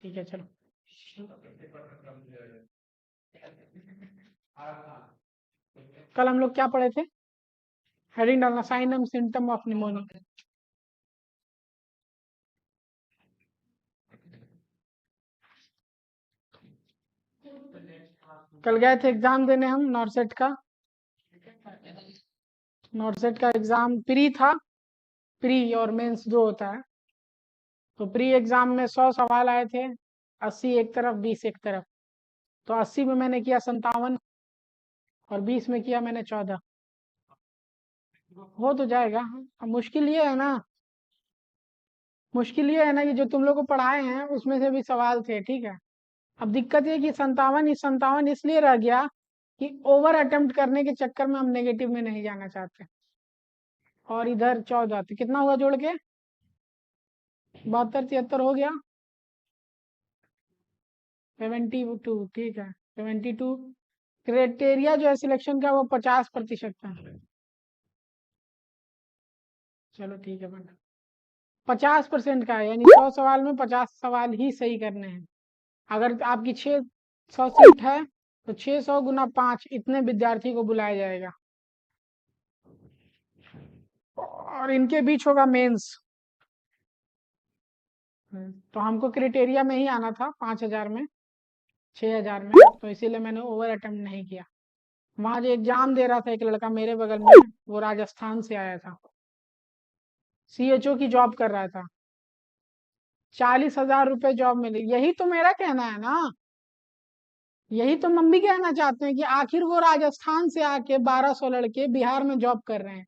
ठीक है चलो। कल हम लोग क्या पढ़े थे? हेडिंग डालना, sign and symptom of pneumonia. कल गए थे एग्जाम देने हम नॉर्सेट का। नॉर्सेट का एग्जाम प्री था, प्री और मेंस दो होता है। तो प्री एग्जाम में 100 सवाल आए थे, 80 एक तरफ 20 एक तरफ। तो 80 में मैंने किया 57 और 20 में किया मैंने 14। हो तो जाएगा। अब मुश्किल ये है ना, मुश्किल ये है ना कि जो तुम लोग को पढ़ाए हैं उसमें से भी सवाल थे, ठीक है। अब दिक्कत ये कि 57 इसलिए रह गया कि ओवर अटेम्प्ट करने के चक्कर में हम नेगेटिव में नहीं जाना चाहते। और इधर 14 तो कितना हुआ जोड़ के? 72 73 हो गया, 72। ठीक है 72। क्राइटेरिया जो है सिलेक्शन का वो 50% का है। चलो ठीक है बेटा, 50% का है, यानी 100 सवाल में 50 सवाल ही सही करने हैं। अगर आपकी 600 सीट है तो 600 गुना 5 इतने विद्यार्थी को बुलाया जाएगा और इनके बीच होगा मेंस। तो हमको क्राइटेरिया में ही आना था 5000 में, 6000 में, तो इसीलिए मैंने ओवर अटेम्प्ट नहीं किया। वहां जो एग्जाम दे रहा था एक लड़का मेरे बगल में, वो राजस्थान से आया था, CHO की जॉब कर रहा था, 40,000 रुपए जॉब मिली। यही तो मेरा कहना है ना, यही तो हम भी कहना चाहते हैं कि आखिर वो राजस्थान से आके 1200 लड़के बिहार में जॉब कर रहे हैं,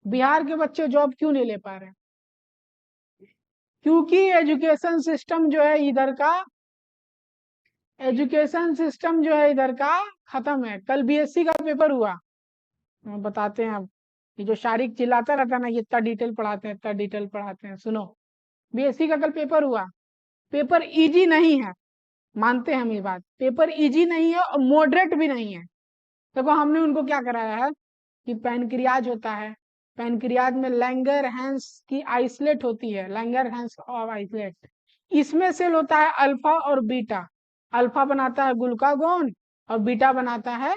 बिहार के बच्चे जॉब क्यों नहीं ले पा रहे हैं? क्योंकि एजुकेशन सिस्टम जो है इधर का, एजुकेशन सिस्टम जो है इधर का खत्म है। कल BSc का पेपर हुआ, हम बताते हैं। अब ये जो शारिक चिल्लाता रहता है ना, ये इतना डिटेल पढ़ाते हैं, इतना डिटेल पढ़ाते हैं, सुनो। BSc का कल पेपर हुआ, पेपर इजी नहीं है, मानते हैं हम ये बात, पेपर इजी नहीं है और मॉडरेट भी नहीं है। देखो हमने उनको क्या कराया है कि पैनक्रियाज होता है, पैनक्रियाज में लैंगर-हैंस की आइसोलेट होती है, लैंगर-हैंस ऑफ आइसोलेट, इसमें सेल होता है अल्फा और बीटा। अल्फा बनाता है ग्लूकागोन और बीटा बनाता है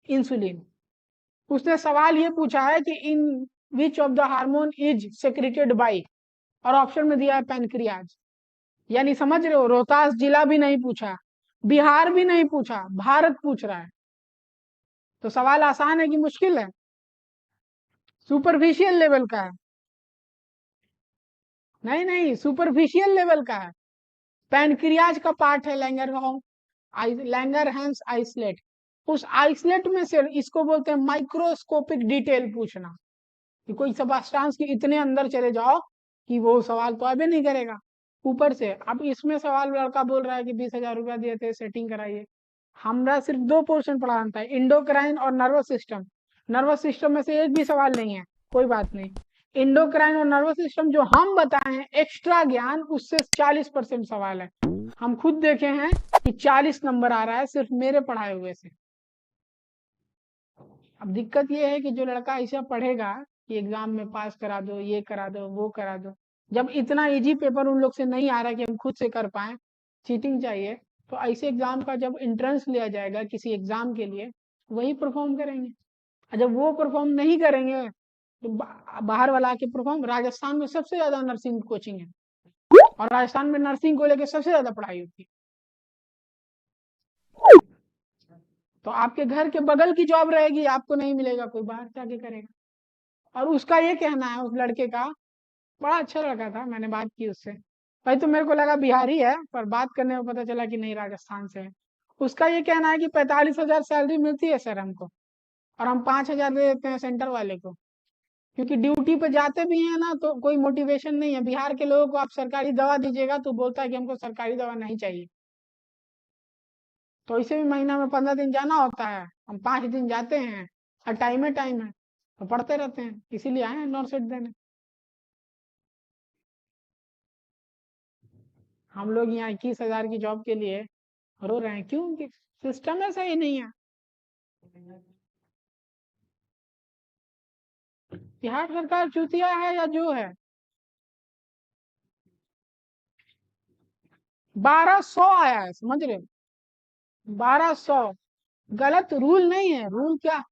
इंसुलिन। उसने सवाल ये पूछा है कि in which of the hormone is secreted by, और ऑप्शन में दिया है पैनक्रियाज। यानी समझ रहे हो, रोहतास जिला भी नहीं पूछा, बिहार भी नहीं पूछा, भारत पूछ रहा है। तो सवाल आसान है कि मुश्किल है? सुपरफिशियल लेवल का है, नहीं नहीं सुपरफिशियल लेवल का है। पैनक्रियाज का पार्ट है लैंगर हैंस आइसलेट, उस आइसलेट में से इसको बोलते हैं माइक्रोस्कोपिक डिटेल पूछना, कि कोई सब्सटेंस के इतने अंदर चले जाओ कि वो सवाल तो अबे नहीं करेगा ऊपर से। अब इसमें सवाल लड़का बोल रहा है कि 20,000 रुपया दिए थे सेटिंग कराइए। हमरा सिर्फ 2 पोर्शन पढ़ाना था, इंडोक्राइन और नर्वस सिस्टम। नर्वस सिस्टम में से एक भी सवाल नहीं है, कोई बात नहीं। इंडोक्राइन और नर्वस सिस्टम जो हम बताए हैं एक्स्ट्रा ज्ञान, उससे 40% सवाल है। हम खुद देखे हैं कि 40 नंबर आ रहा है सिर्फ मेरे पढ़ाए हुए से। अब दिक्कत ये है कि जो लड़का ऐसा पढ़ेगा कि एग्जाम में पास करा दो, ये करा दो, वो करा दो, जब इतना इजी पेपर उन लोग से नहीं आ रहा कि हम खुद से कर पाए, चीटिंग चाहिए, तो ऐसे एग्जाम का जब एंट्रेंस लिया जाएगा किसी एग्जाम के लिए, वही परफॉर्म करेंगे। और जब वो परफॉर्म नहीं करेंगे तो बाहर वाला आके परफॉर्म। राजस्थान में सबसे ज्यादा नर्सिंग कोचिंग है और राजस्थान में नर्सिंग को लेकर सबसे ज्यादा पढ़ाई होती है। तो आपके घर के बगल की जॉब रहेगी, आपको नहीं मिलेगा, कोई बाहर जाके करेगा। और उसका ये कहना है, उस लड़के का, बड़ा अच्छा लड़का था, मैंने बात की उससे। भाई तो मेरे को लगा बिहारी है, पर बात करने में पता चला कि नहीं राजस्थान से है। उसका ये कहना है कि 45,000 सैलरी मिलती है सर हमको, और हम 5,000 दे देते हैं सेंटर वाले को, क्योंकि ड्यूटी पे जाते भी हैं ना तो कोई मोटिवेशन नहीं है। बिहार के लोगों को आप सरकारी दवा दीजिएगा तो बोलता है कि हमको सरकारी दवा नहीं चाहिए। तो इसे भी महीना में 15 दिन जाना होता है, हम 5 दिन जाते हैं और टाइम है तो पढ़ते रहते हैं, इसीलिए आए हैं नॉर्सेट देने। हम लोग यहाँ 21,000 की जॉब के लिए रो रहे हैं, क्यों? कि सिस्टम ऐसा ही नहीं है। बिहार सरकार चूतिया है या जो है, 1200 आया है, समझ रहे हो? 1200 गलत रूल नहीं है। रूल क्या?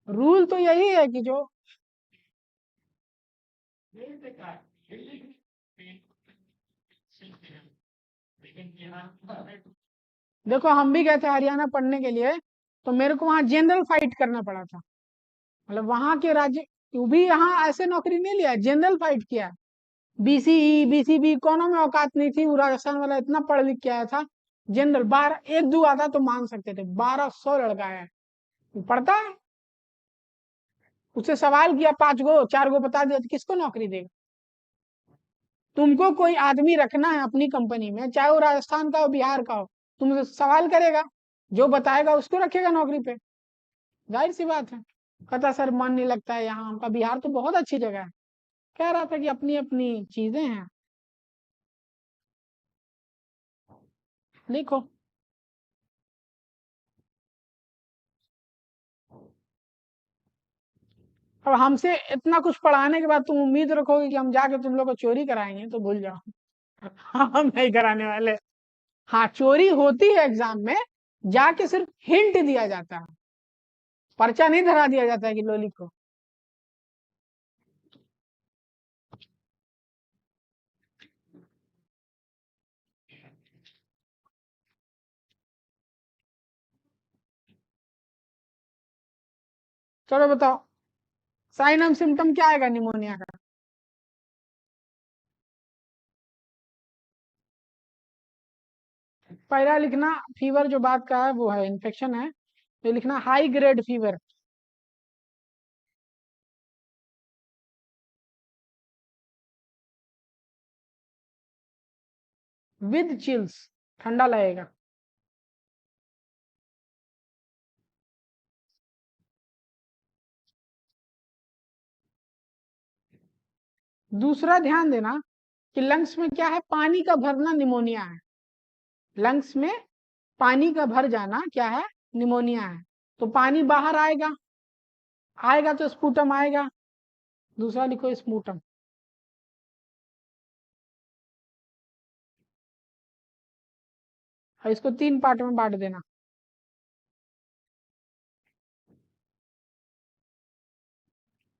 रूल तो यही है कि जो देखो, हम भी गए थे हरियाणा पढ़ने के लिए, तो मेरे को वहां जनरल फाइट करना पड़ा था। मतलब वहां के राज्य, तू भी यहाँ ऐसे नौकरी नहीं लिया, जनरल फाइट किया। बीसीई बीसीबी कोनो में औकात नहीं थी, वो राजस्थान वाला इतना पढ़ लिख के आया था। जनरल 12, एक दो आता तो मान सकते थे, 1200 लड़का है। वो पढ़ता है, उससे सवाल किया 5 गो 4 गो बता दिया, तो किसको नौकरी देगा? तुमको कोई आदमी रखना है अपनी कंपनी में, चाहे वो राजस्थान का हो बिहार का हो, तुमसे सवाल करेगा, जो बताएगा उसको रखेगा नौकरी पे। जाहिर सी बात है। कहता सर मन नहीं लगता है यहाँ, हमका बिहार तो बहुत अच्छी जगह है। कह रहा था कि अपनी अपनी चीजें हैं। देखो, अब हमसे इतना कुछ पढ़ाने के बाद तुम उम्मीद रखोगे कि हम जाके तुम लोग को चोरी कराएंगे, तो भूल जाओ। हम नहीं कराने वाले। हाँ, चोरी होती है एग्जाम में, जाके सिर्फ हिंट दिया जाता है, पर्चा नहीं धरा दिया जाता है कि लो लिखो। चलो बताओ, साइन एंड सिम्टम क्या आएगा निमोनिया का? पहला लिखना, फीवर जो बात का है वो है, इन्फेक्शन है, तो लिखना high grade fever with chills, ठंडा लगेगा। दूसरा ध्यान देना कि लंग्स में क्या है, पानी का भरना निमोनिया है। लंग्स में पानी का भर जाना क्या है? निमोनिया है। तो पानी बाहर आएगा, आएगा तो स्पूटम आएगा। दूसरा लिखो स्पूटम। और इसको 3 पार्ट में बांट देना।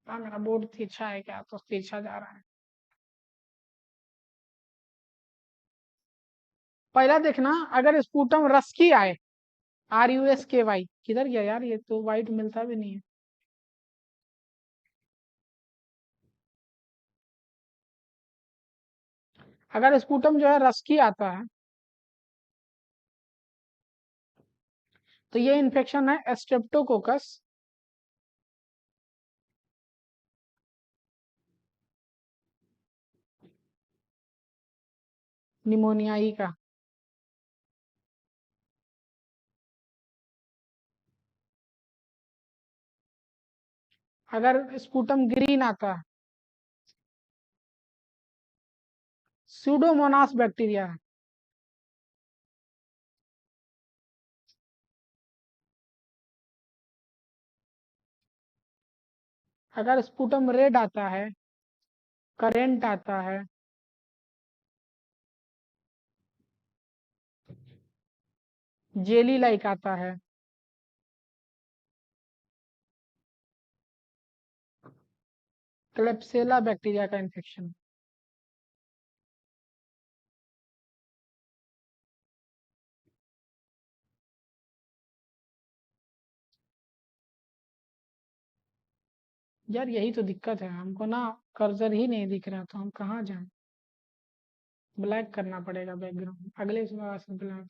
हाँ, मेरा बोर्ड तिरछा है क्या? तो तिरछा जा रहा है। पहला देखना, अगर स्पूटम रस की आए, RUSKY, किधर गया यार, ये तो वाइट मिलता भी नहीं है। अगर स्पूटम जो है रस की आता है, तो ये इन्फेक्शन है स्ट्रेप्टोकोकस निमोनियाई का। अगर स्पूटम ग्रीन आता है, सूडोमोनास बैक्टीरिया है। अगर स्पूटम रेड आता है, करेंट आता है, जेली लाइक आता है, क्लेप्सेला बैक्टीरिया का इन्फेक्शन। यार यही तो दिक्कत है हमको ना, कर्सर ही नहीं दिख रहा, तो हम कहाँ जाएं? ब्लैक करना पड़ेगा बैकग्राउंड, अगले से ब्लैक।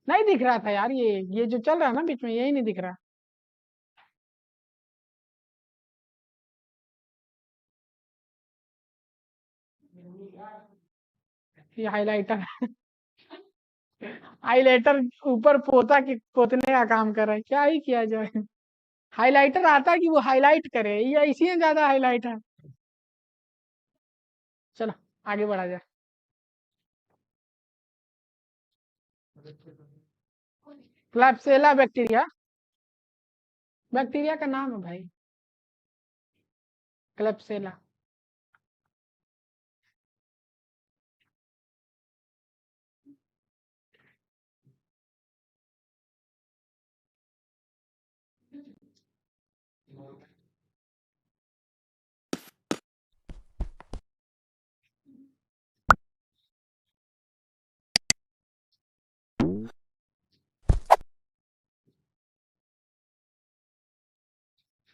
नहीं दिख रहा था यार, ये जो चल रहा है ना बीच में, यही नहीं दिख रहा। ये हाइलाइटर, हाइलाइटर ऊपर पोता के पोतने का काम कर रहा है, क्या ही किया जाए। हाइलाइटर आता है कि वो हाईलाइट करे, या इसी में ज्यादा हाईलाइट है। चलो आगे बढ़ा जाए। क्लैप्सेला बैक्टीरिया बैक्टीरिया का नाम है भाई, क्लेप्सेला।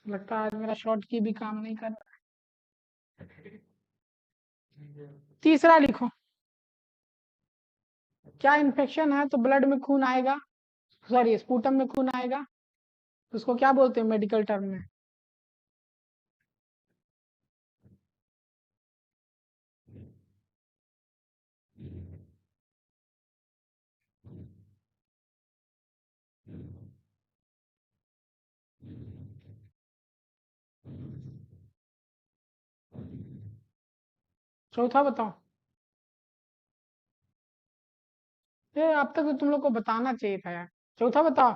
लगता है आज मेरा शॉर्ट की भी काम नहीं कर रहा। तीसरा लिखो, क्या इन्फेक्शन है तो ब्लड में खून आएगा, सॉरी स्पूटम में खून आएगा, उसको क्या बोलते हैं मेडिकल टर्म में? चौथा बताओ। ये अब तक तो तुम लोग को बताना चाहिए था यार। चौथा बताओ।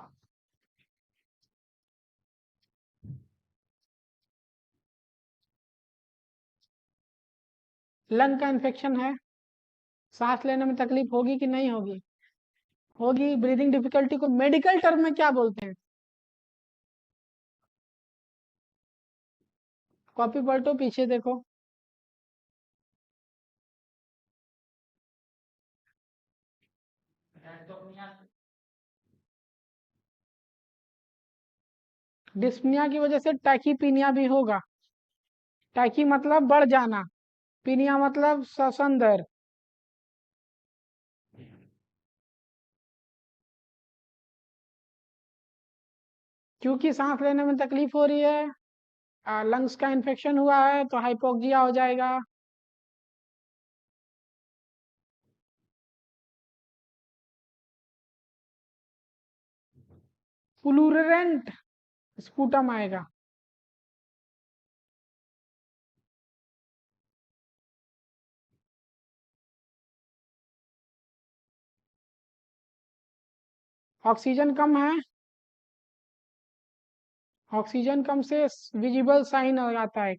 लंग का इन्फेक्शन है, सांस लेने में तकलीफ होगी कि नहीं होगी? होगी। ब्रीदिंग डिफिकल्टी को मेडिकल टर्म में क्या बोलते हैं? कॉपी पलटो, पीछे देखो। डिस्पनिया की वजह से टैकीपीनिया भी होगा। टैकी मतलब बढ़ जाना, पीनिया मतलब श्वसन दर। क्योंकि सांस लेने में तकलीफ हो रही है, लंग्स का इन्फेक्शन हुआ है तो हाइपोक्सिया हो जाएगा। फ्लूरेंट स्पूटम आएगा। ऑक्सीजन कम है, ऑक्सीजन कम से विजिबल साइन हो जाता है,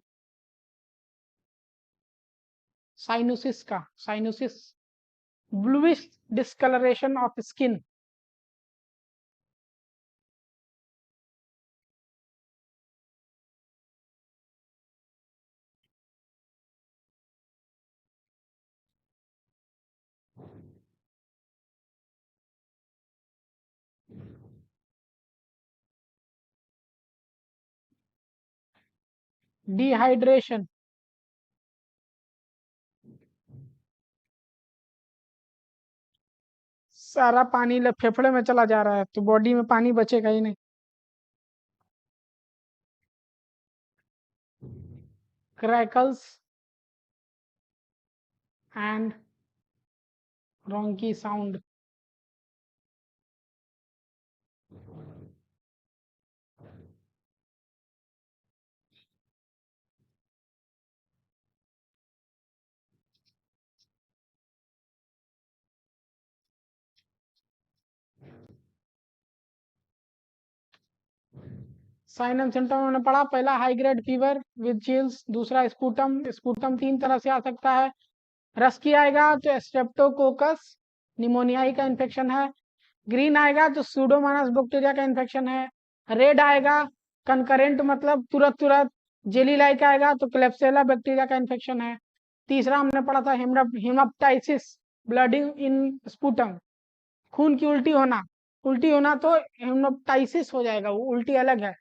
साइनोसिस का, cyanosis. Bluish discoloration of skin. Dehydration. सारा पानी फेफड़े में चला जा रहा है तो बॉडी में पानी बचेगा ही नहीं। Crackles and rhonchi sound. Sign and symptom हमने पढ़ा, पहला high grade fever with chills, दूसरा स्पूटम। स्पूटम तीन तरह से आ सकता है, रस की आएगा तो स्ट्रेप्टोकोकस निमोनियाई का इन्फेक्शन है, ग्रीन आएगा तो सूडोमोनास बैक्टीरिया का इन्फेक्शन है, रेड आएगा कंकरेंट मतलब तुरंत तुरंत जेली लाइक आएगा तो क्लेप्सेला बैक्टीरिया का इन्फेक्शन है। तीसरा हमने पढ़ा था हेमाप्टाइसिस, ब्लडिंग इन स्पूटम, खून की उल्टी होना। उल्टी होना तो हेमाप्टाइसिस हो जाएगा, वो उल्टी अलग है,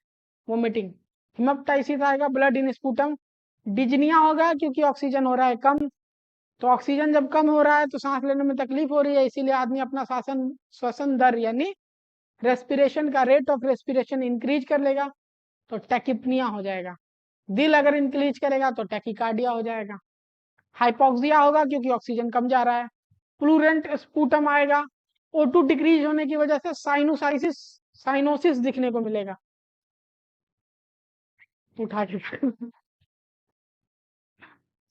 वोमिटिंग। हिमोप्टाइसिस आएगा, ब्लड इन स्पूटम। डिजनिया होगा क्योंकि ऑक्सीजन हो रहा है कम, तो ऑक्सीजन जब कम हो रहा है तो सांस लेने में तकलीफ हो रही है, इसीलिए आदमी अपना श्वसन श्वसन दर यानी रेस्पिरेशन का रेट ऑफ रेस्पिरेशन इंक्रीज कर लेगा तो टैकिपनिया हो जाएगा। दिल अगर इंक्रीज करेगा तो टैकिकार्डिया हो जाएगा। हाइपोक्सिया होगा क्योंकि ऑक्सीजन कम जा रहा है। प्लूरेंट स्पूटम आएगा, O2 डिक्रीज होने की वजह से साइनोसाइसिस, साइनोसिस दिखने को मिलेगा। उठा के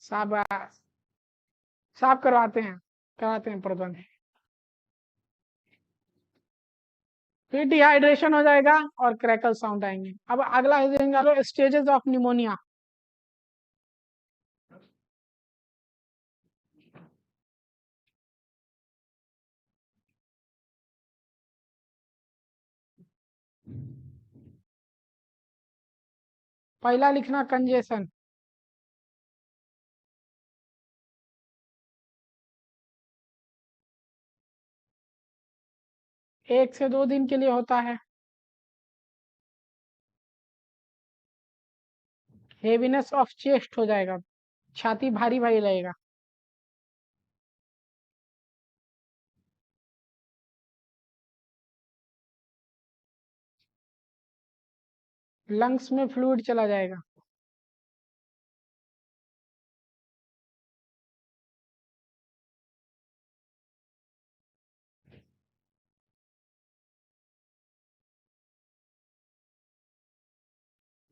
शाबाश, साफ करवाते हैं, कराते हैं प्रबंध। फिर डिहाइड्रेशन हो जाएगा और क्रैकल साउंड आएंगे। अब अगला है स्टेजेस ऑफ निमोनिया। पहला लिखना कंजेशन, 1 से 2 दिन के लिए होता है। हेवीनेस ऑफ चेस्ट हो जाएगा, छाती भारी भारी लगेगा। लंग्स में फ्लूइड चला जाएगा।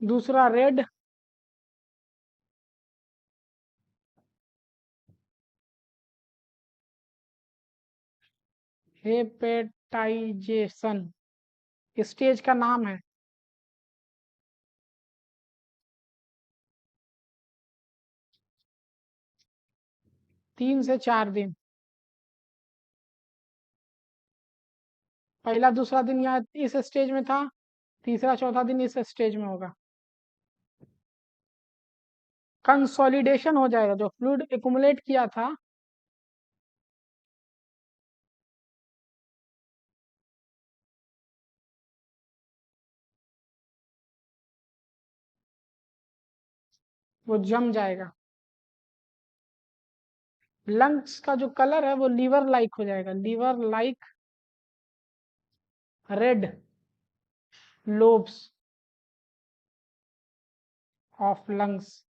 दूसरा रेड, हेपेटाइजेशन स्टेज का नाम है। 3 से 4 दिन। पहला दूसरा दिन यहाँ इस स्टेज में था, तीसरा चौथा दिन इस स्टेज में होगा। कंसोलिडेशन हो जाएगा, जो फ्लूइड एकुमुलेट किया था वो जम जाएगा। लंग्स का जो कलर है वो लीवर लाइक हो जाएगा, liver like red lobes of lungs.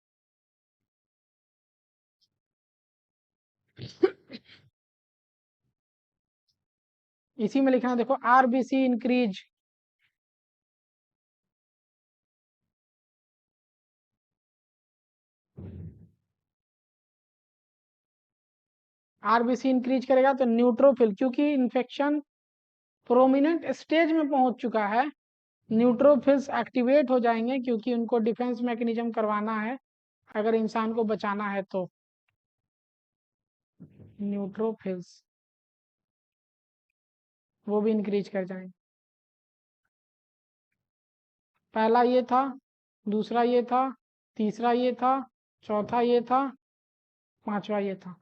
इसी में लिखना देखो, आरबीसी इंक्रीज, आरबीसी इंक्रीज करेगा तो न्यूट्रोफिल, क्योंकि इन्फेक्शन प्रोमिनेंट स्टेज में पहुंच चुका है, न्यूट्रोफिल्स एक्टिवेट हो जाएंगे, क्योंकि उनको डिफेंस मैकेनिज्म करवाना है अगर इंसान को बचाना है तो। न्यूट्रोफिल्स वो भी इंक्रीज कर जाएंगे। पहला ये था, दूसरा ये था, तीसरा ये था, चौथा ये था, पांचवा ये था।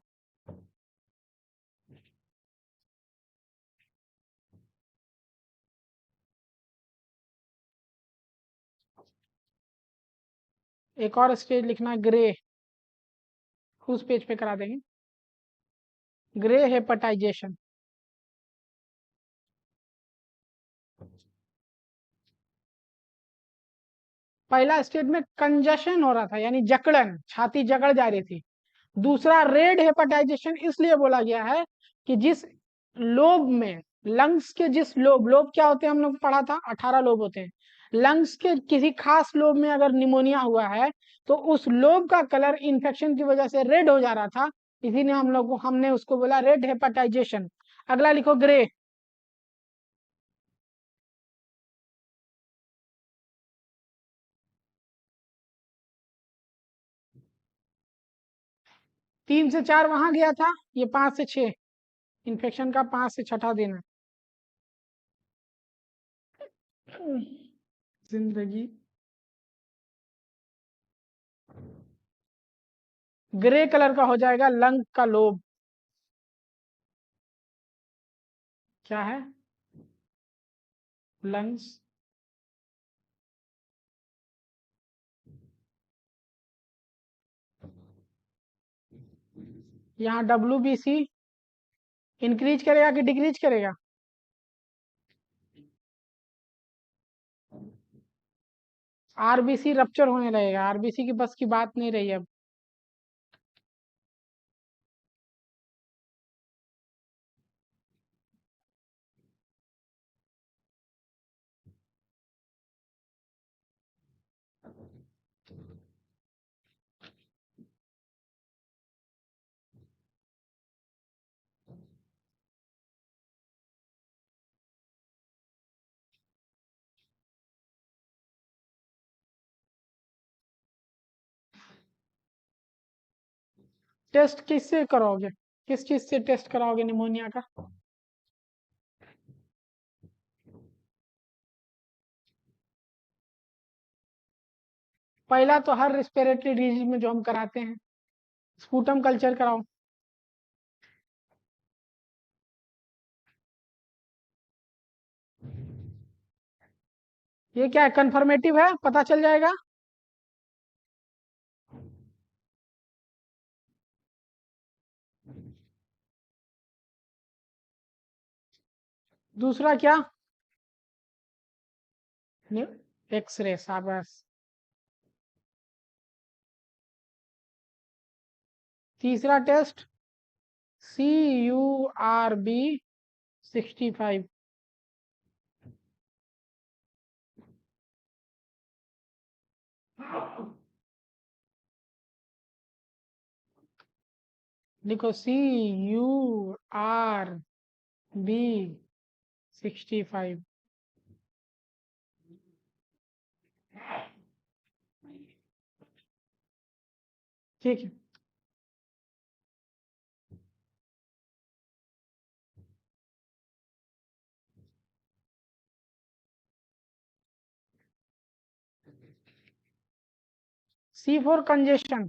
एक और स्टेज लिखना ग्रे, उस पेज पे करा देंगे, ग्रे हेपेटाइजेशन। पहला स्टेज में कंजशन हो रहा था, यानी जकड़न, छाती जकड़ जा रही थी। दूसरा रेड हेपेटाइजेशन इसलिए बोला गया है कि जिस लोब में, लंग्स के जिस लोब, लोब क्या होते हैं हम लोग पढ़ा था, 18 लोब होते हैं। लंग्स के किसी खास लोब में अगर निमोनिया हुआ है तो उस लोब का कलर इन्फेक्शन की वजह से रेड हो जा रहा था, इसीलिए हमने उसको बोला रेड हेपेटाइजेशन। अगला लिखो ग्रे। 3 से 4 वहां गया था, ये 5 से 6, इन्फेक्शन का 5 से 6 दिन है। जिंदगी ग्रे कलर का हो जाएगा, लंग का लोब। क्या है? लंग्स। यहाँ WBC इंक्रीज करेगा कि डिक्रीज करेगा? आरबीसी रप्चर होने लगेगा, आरबीसी की बस की बात नहीं रही अब। टेस्ट किससे कराओगे, किस चीज से टेस्ट कराओगे निमोनिया का? पहला तो हर रेस्पिरेटरी डिजीज में जो हम कराते हैं, स्पूटम कल्चर कराओ। ये क्या है, कंफर्मेटिव है, पता चल जाएगा। दूसरा क्या? एक्सरे, शाबाश। तीसरा टेस्ट CURB 65। लिखो CURB 65। ठीक है। C4 कंजेशन,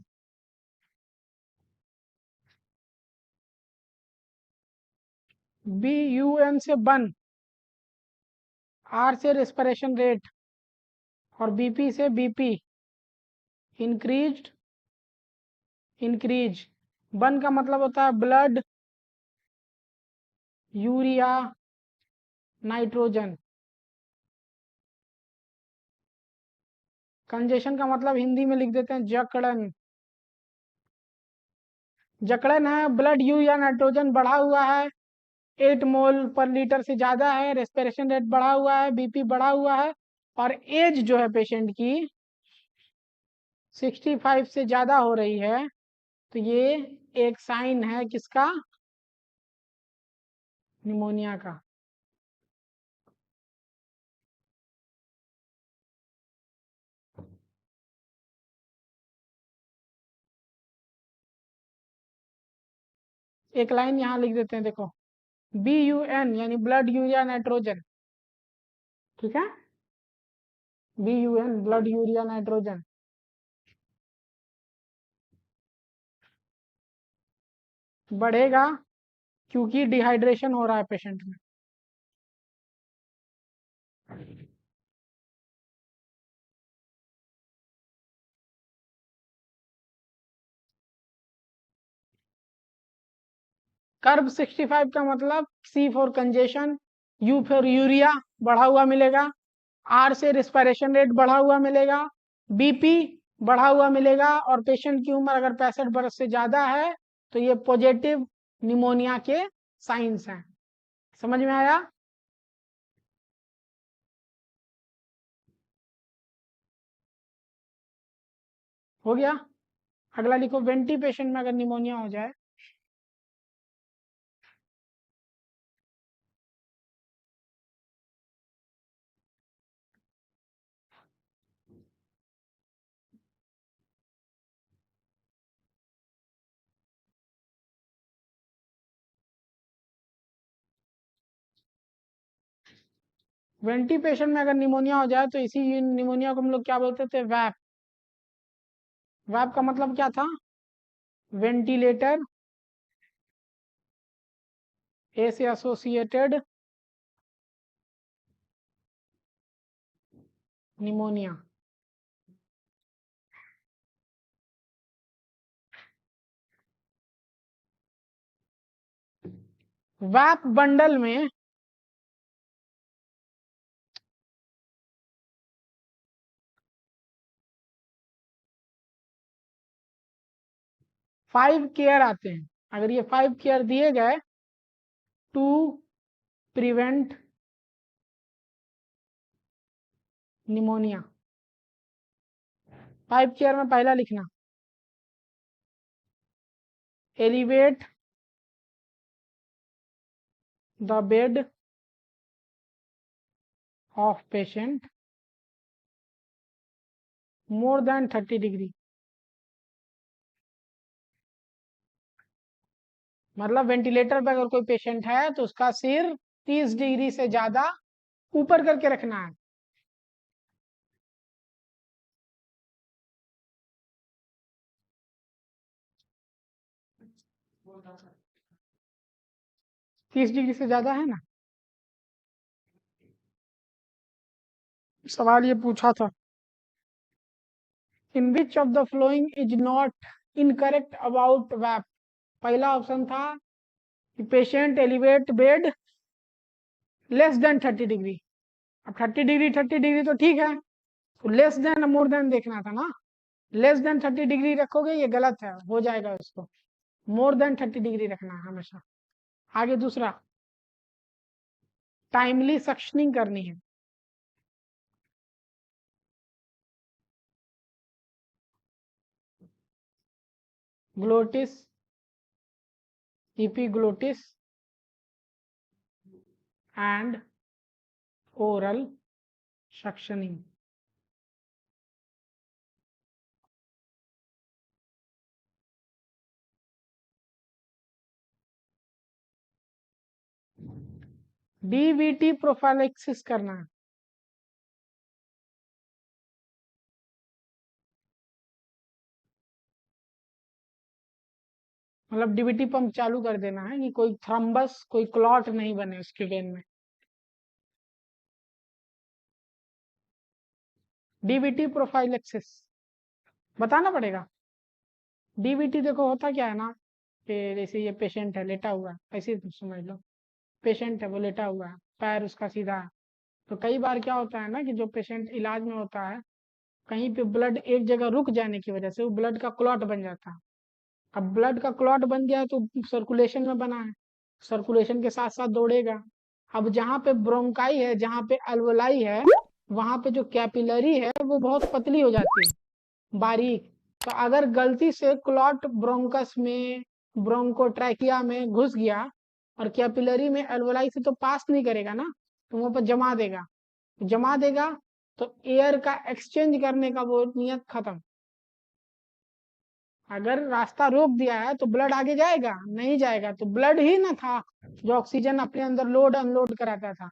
BUN से बन, R से रेस्पिरेशन रेट, और BP से BP इंक्रीज। इंक्रीज, बन का मतलब होता है ब्लड, यूरिया, नाइट्रोजन। कंजेशन का मतलब हिंदी में लिख देते हैं जकड़न। जकड़न है, ब्लड यूरिया नाइट्रोजन बढ़ा हुआ है, 8 मोल/लीटर से ज्यादा है, रेस्पिरेशन रेट बढ़ा हुआ है, बीपी बढ़ा हुआ है, और एज जो है पेशेंट की 65 से ज्यादा हो रही है, तो ये एक साइन है किसका? निमोनिया का। एक लाइन यहाँ लिख देते हैं, देखो, BUN यानी ब्लड यूरिया नाइट्रोजन। ठीक है, BUN ब्लड यूरिया नाइट्रोजन बढ़ेगा क्योंकि डिहाइड्रेशन हो रहा है पेशेंट में। कर्ब 65 का मतलब C4 congestion, U for urea बढ़ा हुआ मिलेगा, R से रिस्पिरेशन रेट बढ़ा हुआ मिलेगा, BP बढ़ा हुआ मिलेगा, और पेशेंट की उम्र अगर 65 वर्ष से ज्यादा है तो ये पॉजिटिव निमोनिया के साइंस हैं। समझ में आया? हो गया। अगला लिखो, वेंटी पेशेंट में अगर निमोनिया हो जाए। वेंटी पेशेंट में अगर निमोनिया हो जाए तो इसी निमोनिया को हम लोग क्या बोलते थे? वैप। वैप का मतलब क्या था? वेंटिलेटर ए से एसोसिएटेड निमोनिया। वैप बंडल में 5 केयर आते हैं। अगर ये 5 केयर दिए गए टू प्रिवेंट निमोनिया, 5 केयर में पहला लिखना, elevate the bed of patient more than 30 degree. मतलब वेंटिलेटर पे अगर कोई पेशेंट है तो उसका सिर 30 डिग्री से ज्यादा ऊपर करके रखना है। तीस डिग्री से ज्यादा है ना। सवाल ये पूछा था, in which of the following is not incorrect about VAP. पहला ऑप्शन था कि patient elevate bed less than 30 degree. अब 30 डिग्री 30 डिग्री तो ठीक है, तो लेस देन मोर देन देखना था ना। लेस देन 30 डिग्री रखोगे ये गलत है, हो जाएगा उसको। मोर देन 30 डिग्री रखना है हमेशा। आगे दूसरा, टाइमली सक्शनिंग करनी है। Glottis, epiglottis and oral suctioning. DVT prophylaxis करना है। मतलब डीवीटी पंप चालू कर देना है कि कोई थ्रम्बस कोई क्लॉट नहीं बने उसके वेन में। डीवीटी प्रोफाइलेक्सिस बताना पड़ेगा। डीवीटी देखो होता क्या है ना, कि जैसे ये पेशेंट है लेटा हुआ है, ऐसे ही तुम समझ लो। पेशेंट है वो लेटा हुआ है, पैर उसका सीधा है। तो कई बार क्या होता है ना कि जो पेशेंट इलाज में होता है, कहीं पे ब्लड एक जगह रुक जाने की वजह से वो ब्लड का क्लॉट बन जाता है। अब ब्लड का क्लॉट बन गया है तो सर्कुलेशन में बना है, सर्कुलेशन के साथ साथ दौड़ेगा। अब जहाँ पे ब्रोंकाई है, जहाँ पे अल्वोलाई है, वहां पे जो कैपिलरी है वो बहुत पतली हो जाती है, बारीक। तो अगर गलती से क्लॉट ब्रोंकस में, ब्रोंकोट्रैकिया में घुस गया और कैपिलरी में अल्वोलाई से तो पास नहीं करेगा ना, तो वहां पर जमा देगा। जमा देगा तो एयर का एक्सचेंज करने का वो नियत खत्म। अगर रास्ता रोक दिया है तो ब्लड आगे जाएगा नहीं जाएगा, तो ब्लड ही ना था जो ऑक्सीजन अपने अंदर लोड अनलोड कराता था।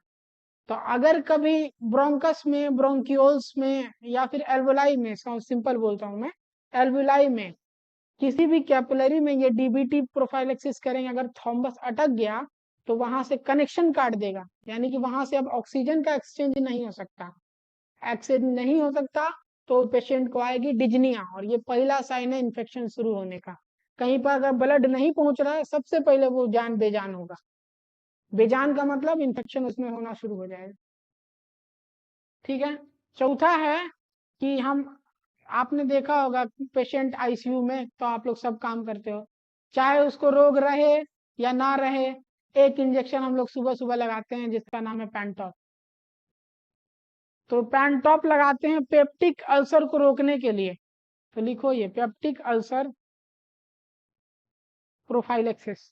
तो अगर कभी ब्रोंकस में, ब्रोंक्यूल्स में या फिर एल्वोलाई में, सिंपल बोलता हूं मैं, एल्वोलाई में किसी भी कैपिलरी में ये डीबीटी प्रोफाइलेक्सिस करेंगे, अगर थॉम्बस अटक गया तो वहां से कनेक्शन काट देगा, यानी कि वहां से अब ऑक्सीजन का एक्सचेंज नहीं हो सकता। एक्सचेंज नहीं हो सकता तो पेशेंट को आएगी डिजनिया, और ये पहला साइन है इन्फेक्शन शुरू होने का। कहीं पर अगर ब्लड नहीं पहुंच रहा है, सबसे पहले वो जान बेजान होगा। बेजान का मतलब इन्फेक्शन उसमें होना शुरू हो जाएगा। ठीक है। चौथा है कि हम, आपने देखा होगा पेशेंट आईसीयू में तो आप लोग सब काम करते हो, चाहे उसको रोग रहे या ना रहे, एक इंजेक्शन हम लोग सुबह सुबह लगाते हैं जिसका नाम है पैंटॉप। तो पैंटॉप लगाते हैं पेप्टिक अल्सर को रोकने के लिए। तो लिखो ये पेप्टिक अल्सर प्रोफाइलेक्सिस।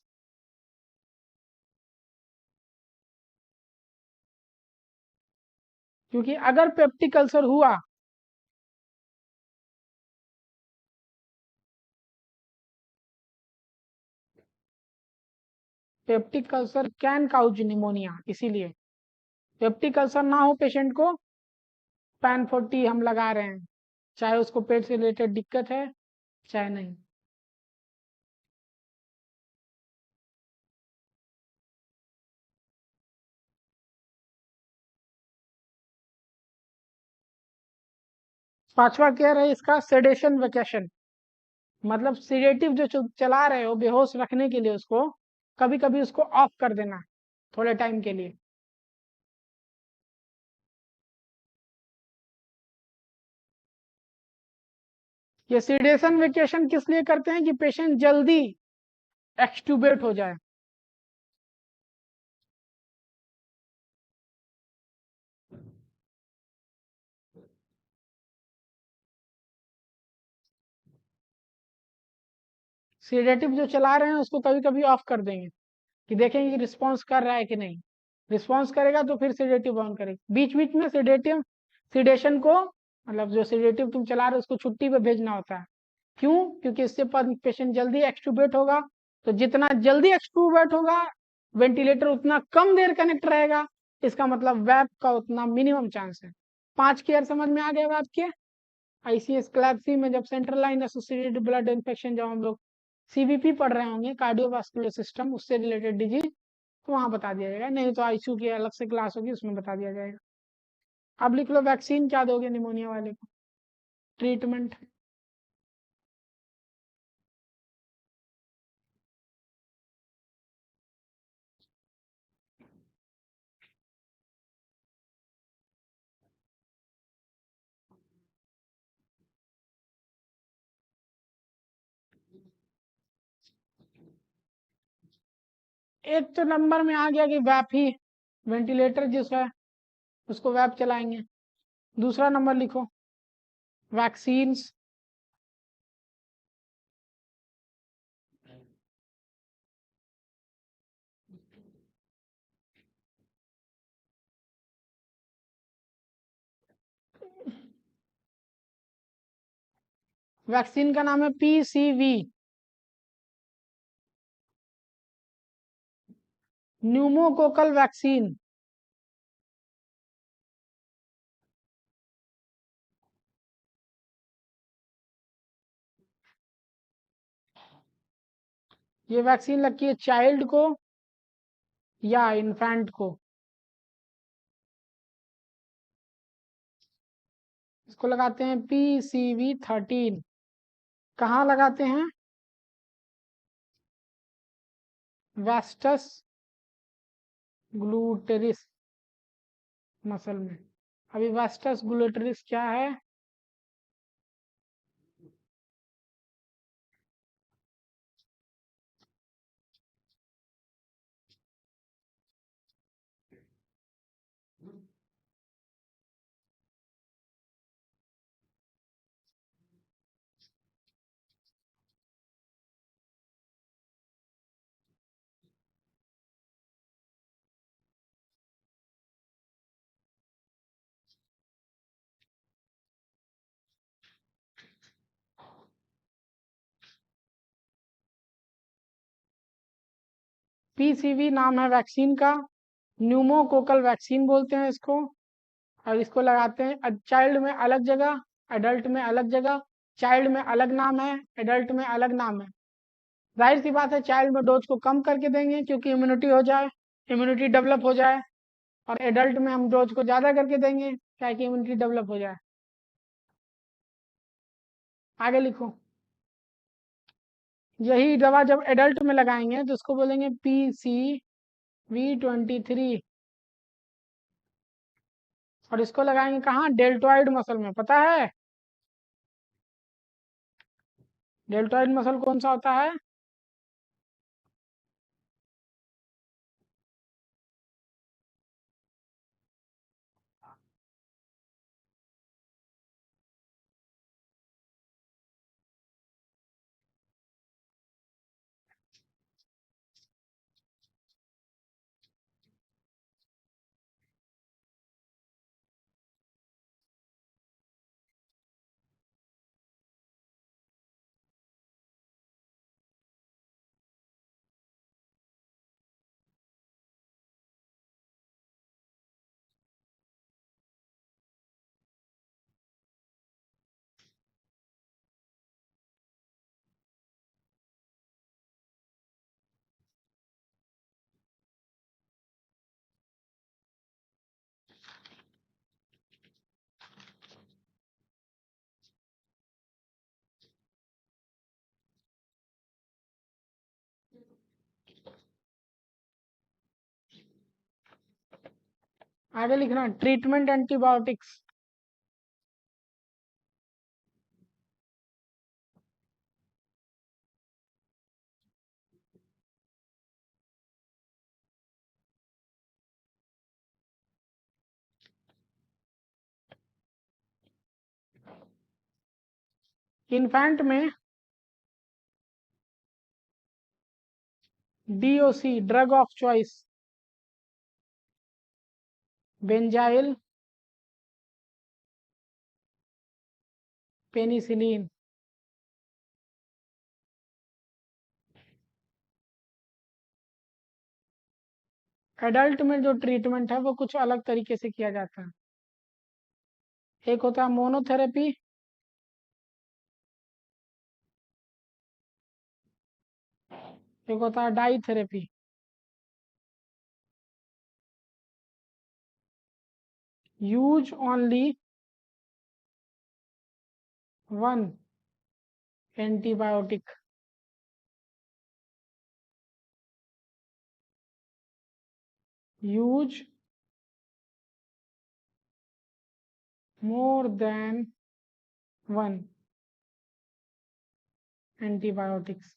क्योंकि अगर पेप्टिक अल्सर हुआ, peptic ulcer can cause pneumonia, इसीलिए पेप्टिक अल्सर ना हो पेशेंट को पैन 40 हम लगा रहे हैं, चाहे उसको पेट से रिलेटेड दिक्कत है चाहे नहीं। पांचवा केयर है इसका सेडेशन वेकेशन। मतलब सीडेटिव जो चला रहे हो बेहोश रखने के लिए उसको, कभी कभी उसको ऑफ कर देना थोड़े टाइम के लिए। ये सीडेशन वेकेशन किस लिए करते हैं कि पेशेंट जल्दी एक्सट्यूबेट हो जाए। सीडेटिव जो चला रहे हैं उसको कभी कभी ऑफ कर देंगे कि देखेंगे कि रिस्पॉन्स कर रहा है कि नहीं। रिस्पॉन्स करेगा तो फिर सीडेटिव ऑन करेगा। बीच बीच में सीडेटिव, सीडेशन को, मतलब जो सीडेटिव तुम चला रहे हो उसको छुट्टी पे भेजना होता है। क्यों? क्योंकि इससे पेशेंट जल्दी एक्सट्यूबेट होगा तो जितना जल्दी एक्सट्रूवर्ट होगा वेंटिलेटर उतना कम देर कनेक्ट रहेगा, इसका मतलब वैप का उतना मिनिमम चांस है। 5 केयर समझ में आ गया बात के? आईसीएस क्लास सी में जब central line associated blood infection, जब हम लोग सीवीपी पढ़ रहे होंगे, कार्डियोवास्कुलर सिस्टम, उससे रिलेटेड डिजीज, तो वहां बता दिया जाएगा, नहीं तो आईसीयू की अलग से क्लास होगी उसमें बता दिया जाएगा। अब लिख लो वैक्सीन क्या दोगे निमोनिया वाले को, ट्रीटमेंट। एक तो नंबर में आ गया कि वैप ही, वेंटिलेटर जिस है उसको वैप चलाएंगे। दूसरा नंबर लिखो वैक्सीन्स। वैक्सीन का नाम है पीसीवी, न्यूमोकोकल वैक्सीन। ये वैक्सीन लगती है चाइल्ड को या इन्फेंट को। इसको लगाते हैं PCV13। कहाँ लगाते हैं? वेस्टस ग्लूटेरिस मसल में। अभी वेस्टस ग्लूटेरिस क्या है? पीसीवी नाम है वैक्सीन का, न्यूमोकोकल वैक्सीन बोलते हैं इसको। और इसको लगाते हैं चाइल्ड में अलग जगह, एडल्ट में अलग जगह। चाइल्ड में अलग नाम है, एडल्ट में अलग नाम है। जाहिर सी बात है चाइल्ड में डोज को कम करके देंगे क्योंकि इम्यूनिटी हो जाए, इम्यूनिटी डेवलप हो जाए। और एडल्ट में हम डोज को ज्यादा करके देंगे क्या कि इम्यूनिटी डेवलप हो जाए। आगे लिखो। यही दवा जब एडल्ट में लगाएंगे तो उसको बोलेंगे PCV23। और इसको लगाएंगे कहाँ? डेल्टोइड मसल में, पता है डेल्टोइड मसल कौन सा होता है? आगे लिखना ट्रीटमेंट एंटीबायोटिक्स। इन्फेंट में DOC, drug of choice, benzyl penicillin. Adult में जो ट्रीटमेंट है वो कुछ अलग तरीके से किया जाता है। एक होता है मोनोथेरेपी, एक होता है di therapy. Use only one antibiotic. Use more than one antibiotics।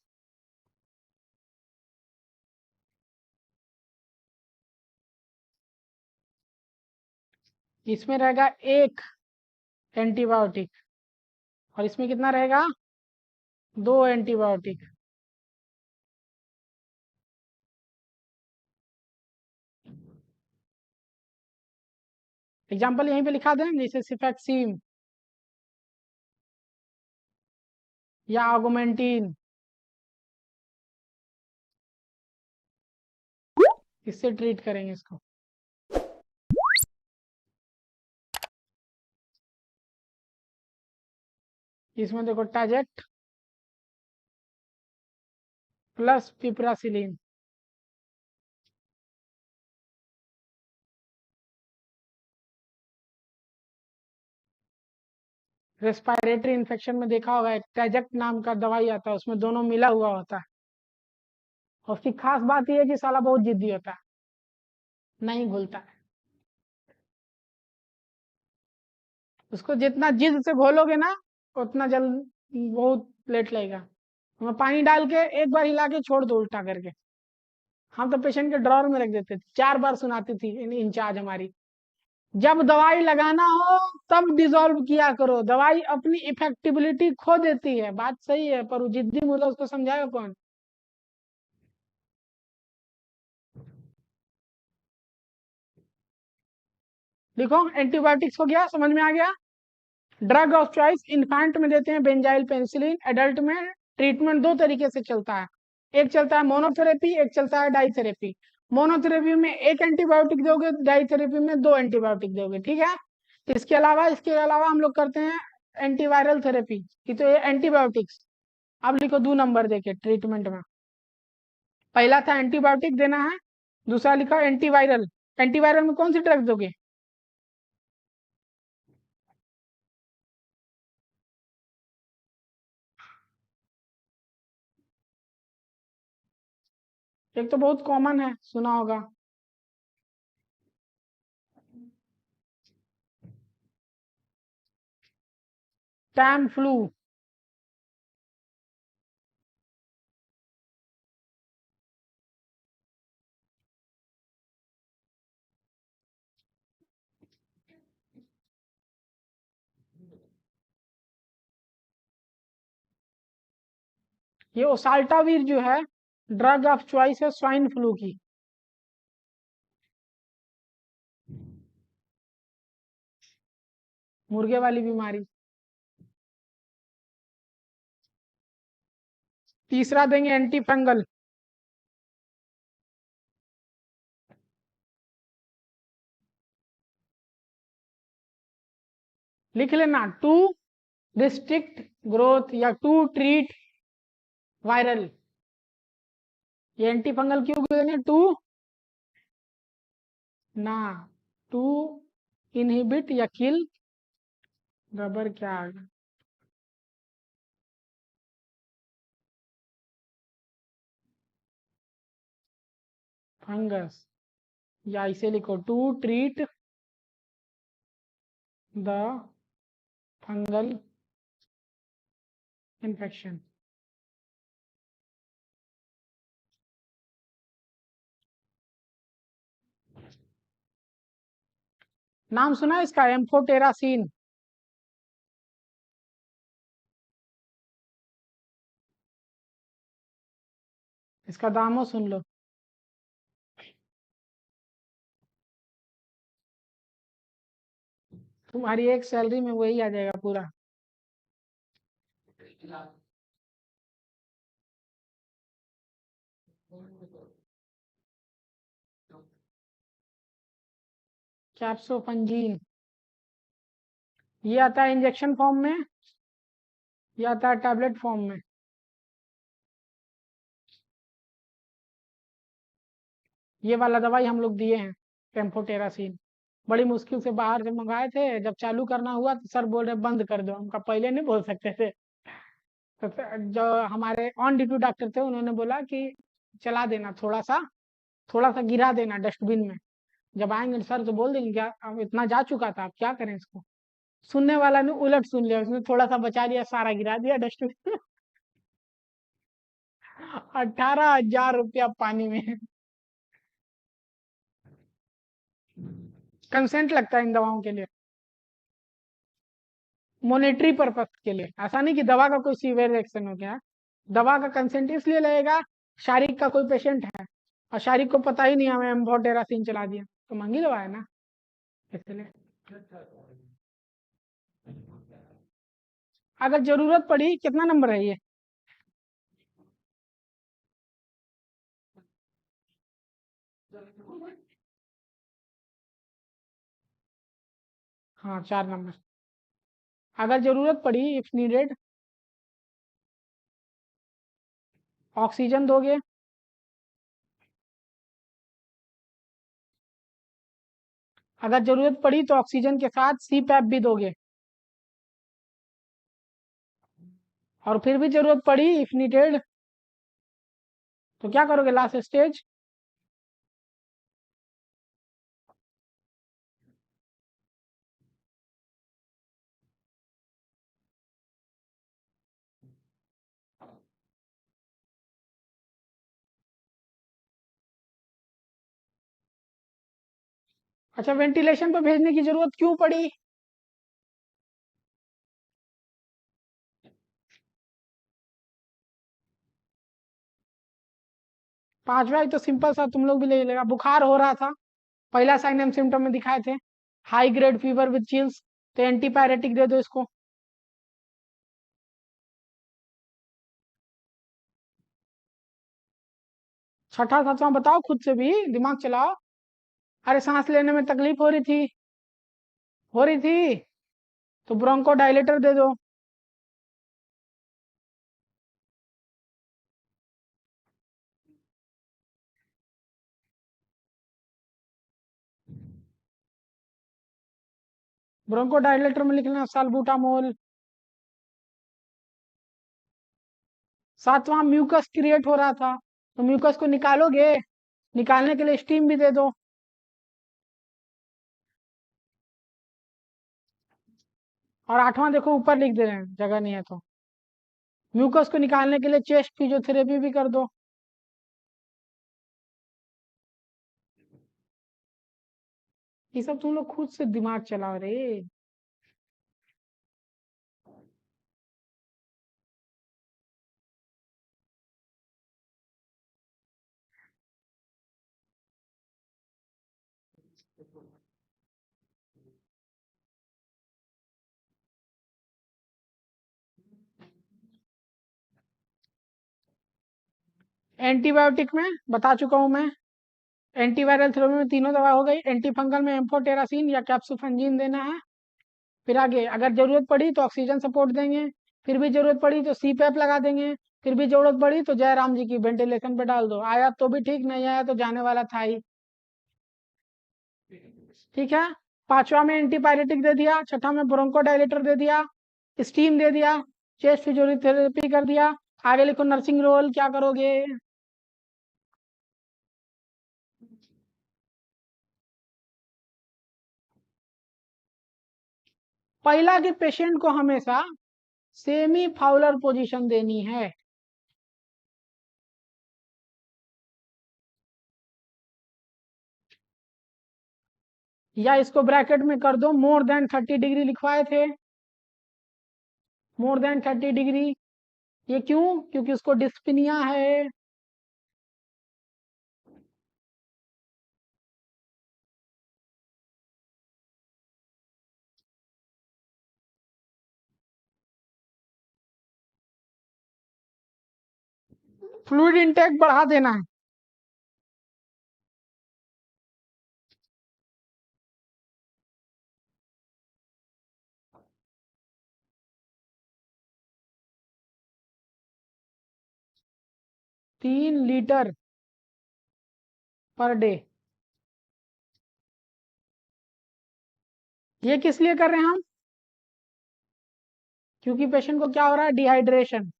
इसमें रहेगा एक एंटीबायोटिक और इसमें कितना रहेगा, दो एंटीबायोटिक। एग्जाम्पल यहीं पे लिखा दें, जैसे सिफेक्सिम या आगुमेंटिन, इससे ट्रीट करेंगे इसको। इसमें देखो टैजेक्ट प्लस पिपरासिलिन। रेस्पिरेटरी इन्फेक्शन में देखा होगा एक टैजेक्ट नाम का दवाई आता है, उसमें दोनों मिला हुआ होता है। और उसकी खास बात यह है कि साला बहुत जिद्दी होता है, नहीं घुलता है। उसको जितना जिद से घोलोगे ना उतना जल्द, बहुत लेट लगेगा। मैं पानी डाल के एक बार हिला के छोड़ दो उल्टा करके। हम तो पेशेंट के ड्रॉर में रख देते थे, 4 बार सुनाती थी इंचार्ज हमारी। जब दवाई लगाना हो तब डिजोल्व किया करो, दवाई अपनी इफेक्टिबिलिटी खो देती है। बात सही है, पर वो जिद्दी मुल्ला उसको समझाएगा कौन। देखो एंटीबायोटिक्स हो गया, समझ में आ गया। ड्रग ऑफ चॉइस इन्फेंट में देते हैं बेंजाइल पेनिसिलिन, एडल्ट में ट्रीटमेंट दो तरीके से चलता है, एक चलता है मोनोथेरेपी, एक चलता है डाइथेरेपी। मोनोथेरेपी में एक एंटीबायोटिक दोगे, डाइथेरेपी में दो एंटीबायोटिक दोगे, ठीक है। इसके अलावा हम लोग करते हैं एंटीवायरल थेरेपी की, तो ये एंटीबायोटिक्स। अब लिखो 2 नंबर देके ट्रीटमेंट में। पहला था एंटीबायोटिक देना है, दूसरा लिखा एंटीवायरल। एंटीवायरल में कौन सी ड्रग दोगे। एक तो बहुत कॉमन है, सुना होगा, टैम फ्लू। ये ओसाल्टावीर जो है ड्रग ऑफ चॉइस है स्वाइन फ्लू की। मुर्गे वाली बीमारी। तीसरा देंगे एंटी फंगल। लिख लेना, टू रिस्ट्रिक्ट ग्रोथ या टू ट्रीट वायरल। ये एंटी फंगल क्यों देंगे, टू ना, टू इनहिबिट या किल रबर क्या आ गया, फंगस। या इसे लिखो to treat the fungal infection. नाम सुना है इसका, एम्फोटेरासिन। इसका दामो सुन लो। तुम्हारी एक सैलरी में वही आ जाएगा पूरा। कैप्सोफंजीन, ये आता है इंजेक्शन फॉर्म में, ये आता है टैबलेट फॉर्म में। ये वाला दवाई हम लोग दिए हैं, कैम्फोटेरासिन, बड़ी मुश्किल से बाहर से मंगाए थे। जब चालू करना हुआ तो सर बोल रहे बंद कर दो, हमका पहले नहीं बोल सकते थे। तो जो हमारे ऑन ड्यूटी डॉक्टर थे उन्होंने बोला कि चला देना, थोड़ा सा गिरा देना डस्टबिन में, जब आएंगे सर तो बोल देंगे क्या अब इतना जा चुका था, आप क्या करें इसको। सुनने वाला ने उलट सुन लिया, उसने थोड़ा सा बचा लिया, सारा गिरा दिया डस्टबिन में। 18,000 रुपया पानी में। कंसेंट लगता है इन दवाओं के लिए, मॉनेटरी पर्पस के लिए, ऐसा नहीं कि दवा का कोई सीवियर रिएक्शन हो गया। दवा का कंसेंट इसलिए लगेगा, शारीरिक का कोई पेशेंट है और शारीरिक को पता ही नहीं हमें एम्फोटेरासिन चला दिया, तो महंगी दवा है ना, इसलिए। अगर जरूरत पड़ी, कितना नंबर है ये? हाँ, 4 नंबर। अगर जरूरत पड़ी, इफ नीडेड, ऑक्सीजन दोगे। अगर जरूरत पड़ी तो ऑक्सीजन के साथ सी पैप भी दोगे। और फिर भी जरूरत पड़ी, इफ नीडेड, तो क्या करोगे लास्ट स्टेज? अच्छा, वेंटिलेशन पे भेजने की जरूरत क्यों पड़ी? 5वां तो सिंपल सा, तुम लोग भी ले लेगा, बुखार हो रहा था, पहला साइन एंड सिम्टम में दिखाए थे, high grade fever with chills, तो एंटीपायरेटिक दे दो इसको। छठा सातवां बताओ, खुद से भी दिमाग चलाओ। अरे सांस लेने में तकलीफ हो रही थी तो ब्रोंको डायलेटर दे दो। ब्रोंको डायलेटर में लिखना साल्बुटामोल। सातवां, म्यूकस क्रिएट हो रहा था, तो म्यूकस को निकालोगे, निकालने के लिए स्टीम भी दे दो। और आठवां देखो ऊपर लिख दे रहे हैं, जगह नहीं है तो, म्यूकस को निकालने के लिए चेस्ट फिजियोथेरेपी भी कर दो। ये सब तुम लोग खुद से दिमाग चलाओ रे। एंटीबायोटिक में बता चुका हूं मैं, एंटीवायरल थेरेपी में तीनों दवा हो गई, एंटी फंगल में एम्फोटेरासिन या कैप्सुफंजीन देना है। फिर आगे अगर जरूरत पड़ी तो ऑक्सीजन सपोर्ट देंगे, फिर भी जरूरत पड़ी तो सी पैप लगा देंगे, फिर भी जरूरत पड़ी तो जयराम जी की वेंटिलेशन पे डाल दो, आया तो भी ठीक, नहीं आया तो जाने वाला था ही। ठीक है। पांचवा में एंटीपायरेटिक दे दिया, छठा में ब्रोंको डायलेटर दे दिया, स्टीम दे दिया, चेस्ट फिजियोथेरेपी कर दिया। आगे लिखो नर्सिंग रोल क्या करोगे। पहला कि पेशेंट को हमेशा सेमी फाउलर पोजीशन देनी है। या इसको ब्रैकेट में कर दो, मोर देन 30 डिग्री लिखवाए थे, मोर देन 30 डिग्री। ये क्यों? क्योंकि उसको डिस्पिनिया है। फ्लूइड इंटेक बढ़ा देना है। 3 लीटर पर डे। ये किस लिए कर रहे हैं हम? क्योंकि पेशेंट को क्या हो रहा है? डिहाइड्रेशन।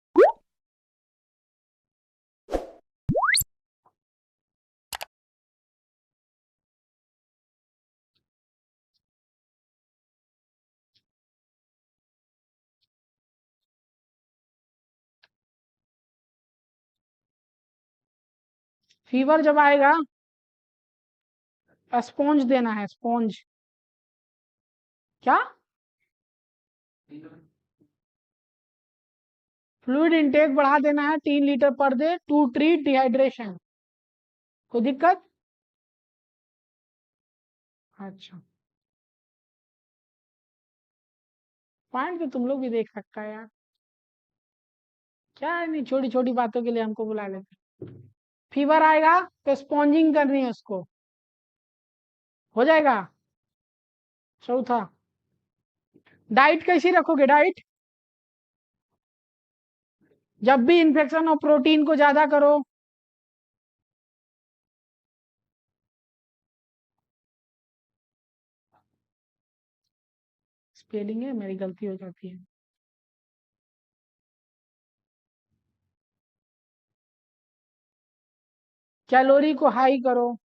फीवर जब आएगा, स्पॉन्ज देना है, स्पॉन्ज। क्या? फ्लूइड इनटेक बढ़ा देना है 3 litre per day to treat dehydration. कोई दिक्कत? अच्छा, पॉइंट तो तुम लोग भी देख सकता है यार। क्या है, नहीं छोटी छोटी बातों के लिए हमको बुला लेते। फीवर आएगा तो स्पॉन्जिंग करनी है उसको। हो जाएगा। चौथा, डाइट कैसी रखोगे? डाइट जब भी इन्फेक्शन हो प्रोटीन को ज्यादा करो। स्पेलिंग है, मेरी गलती हो जाती है। कैलोरी को हाई करो।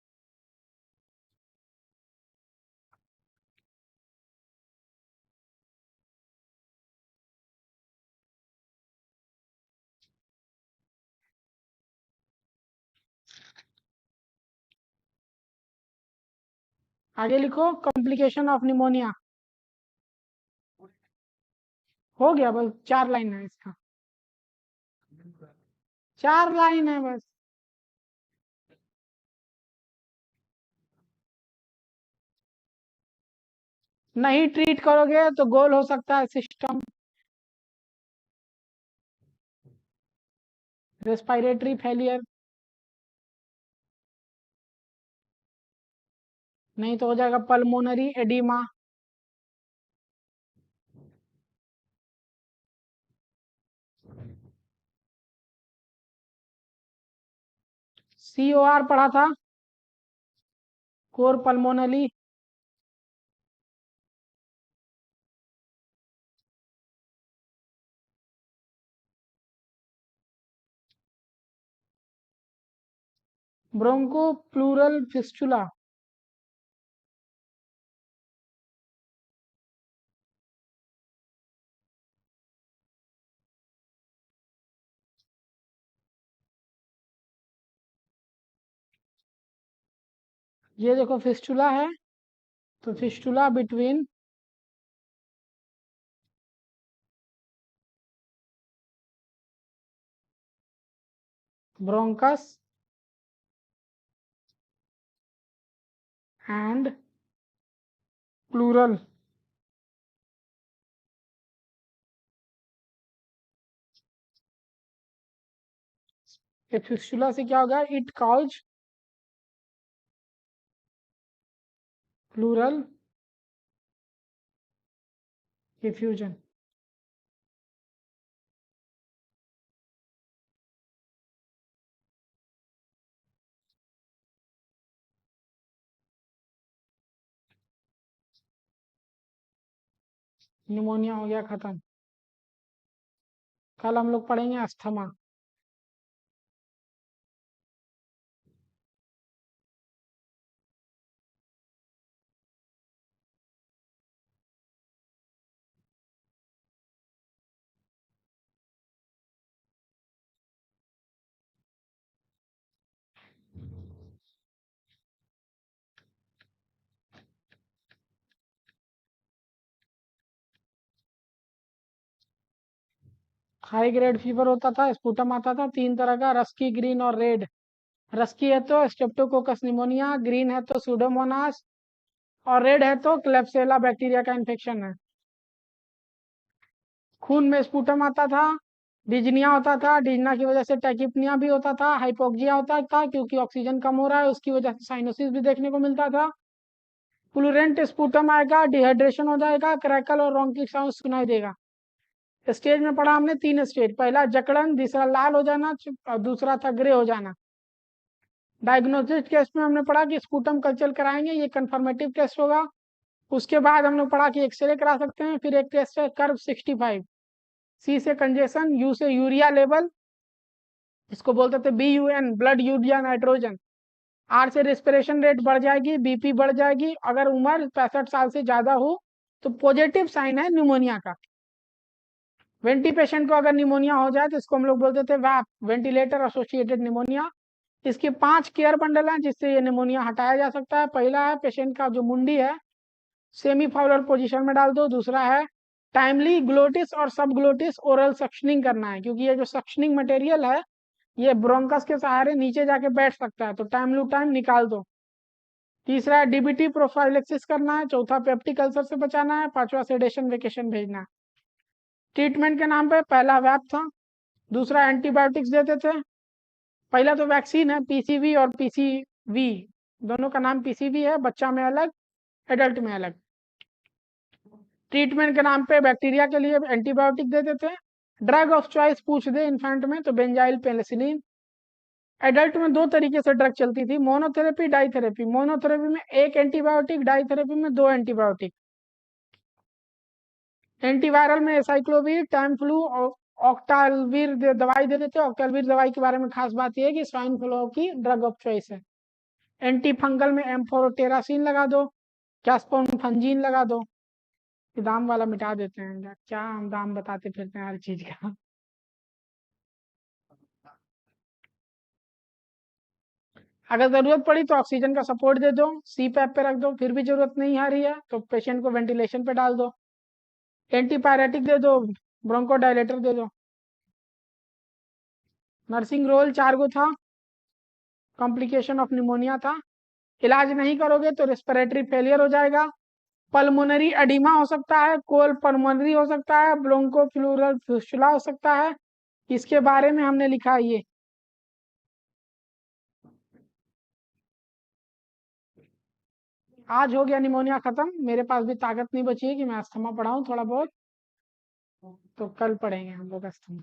आगे लिखो, कॉम्प्लिकेशन ऑफ निमोनिया। हो गया, बस 4 लाइन है इसका। 4 लाइन है बस। नहीं ट्रीट करोगे तो गोल हो सकता है सिस्टम। Respiratory failure. नहीं तो हो जाएगा पल्मोनरी एडिमा। COR पढ़ा था, cor pulmonale. Broncho pleural fistula. ये देखो फिस्टुला है, तो fistula between bronchus and pleural. ये फिस्टुला से क्या होगा? It cause pleural effusion. Pneumonia हो गया खत्म। कल हम लोग पढ़ेंगे अस्थमा। हाई ग्रेड फीवर होता था, स्पुटम आता था 3 तरह का, रस्की, ग्रीन और रेड। रस्की है तो स्ट्रेप्टोकोकस निमोनिया, ग्रीन है तो सुडोमोनास, और रेड है तो क्लेप्सेला बैक्टीरिया का इन्फेक्शन है। खून में स्पुटम आता था, डिजनिया होता था, डिजना की वजह से टैकिपनिया भी होता था, हाइपोक्सिया होता था क्योंकि ऑक्सीजन कम हो रहा है उसकी वजह से साइनोसिस भी देखने को मिलता था। प्लूरेंट स्पुटम आएगा, डिहाइड्रेशन हो जाएगा, क्रैकल और रोंकिक साउंड सुनाई देगा। स्टेज में पढ़ा हमने 3 स्टेज, पहला जकड़न, दूसरा लाल हो जाना और दूसरा था ग्रे हो जाना। डायग्नोस्टिक टेस्ट में हमने पढ़ा कि स्पूटम कल्चर कराएंगे, ये कंफर्मेटिव टेस्ट होगा। उसके बाद हम लोग पढ़ा कि एक्सरे करा सकते हैं। फिर एक टेस्ट है कर्व 65, सी से कंजेशन, यू से यूरिया लेवल, इसको बोलते थे BUN, blood urea nitrogen. R से रेस्पिरेशन रेट बढ़ जाएगी, बीपी बढ़ जाएगी। अगर उम्र 65 साल से ज्यादा हो तो पॉजिटिव साइन है निमोनिया का। वेंटी पेशेंट को अगर निमोनिया हो जाए तो इसको हम लोग बोलते थे वैप, वेंटिलेटर एसोसिएटेड निमोनिया। इसके 5 केयर बंडल हैं जिससे ये निमोनिया हटाया जा सकता है। पहला है पेशेंट का जो मुंडी है सेमी फाउलर पोजीशन में डाल दो। दूसरा है टाइमली ग्लोटिस और सब ग्लोटिस ओरल सक्शनिंग करना है, क्योंकि ये जो सक्शनिंग मटेरियल है ये ब्रोंकस के सहारे नीचे जाके बैठ सकता है, तो टाइम टू टाइम निकाल दो। तीसरा है DBT प्रोफाइलेक्सिस करना है। चौथा पेप्टिक अल्सर से बचाना है। पांचवा सेडेशन वेकेशन भेजना है। ट्रीटमेंट के नाम पे पहला वैप था, दूसरा एंटीबायोटिक्स देते थे। पहला तो वैक्सीन है PCV और PCV, दोनों का नाम PCV है, बच्चा में अलग एडल्ट में अलग। ट्रीटमेंट के नाम पे बैक्टीरिया के लिए एंटीबायोटिक देते थे। ड्रग ऑफ चॉइस पूछ दे इन्फेंट में तो बेंजाइल पेनिसिलिन। एडल्ट में 2 तरीके से ड्रग चलती थी, मोनोथेरेपी डाइथेरेपी। मोनोथेरेपी में 1 एंटीबायोटिक, डाइथेरेपी में 2 एंटीबायोटिक। एंटीवायरल में एसाइक्लोविर, टाइमफ्लू और ऑक्टालवीर दवाई दे देते। ऑक्टालवीर दवाई के बारे में खास बात यह है कि स्वाइन फ्लू की ड्रग ऑफ चॉइस है। एंटी फंगल में एम्फोटेरासिन लगा दो, कैस्पोनफंजीन लगा दो। दाम वाला मिटा देते हैं, क्या हम दाम बताते फिरते हैं हर चीज का। अगर जरूरत पड़ी तो ऑक्सीजन का सपोर्ट दे दो, CPAP पे रख दो। फिर भी जरूरत नहीं आ रही है तो पेशेंट को वेंटिलेशन पे डाल दो। एंटीपायरेटिक दे दो, ब्रोंकोडायलेटर दे दो। नर्सिंग रोल 4 गो था। कॉम्प्लिकेशन ऑफ निमोनिया था। इलाज नहीं करोगे तो रेस्पिरेटरी फेलियर हो जाएगा, पल्मोनरी एडिमा हो सकता है, कोल पल्मोनरी हो सकता है, ब्रोंकोफ्लूरल फिस्टुला हो सकता है। इसके बारे में हमने लिखा है ये। आज हो गया निमोनिया खत्म, मेरे पास भी ताकत नहीं बची है कि मैं अस्थमा पढ़ाऊं थोड़ा बहुत, तो कल पढ़ेंगे हम लोग अस्थमा।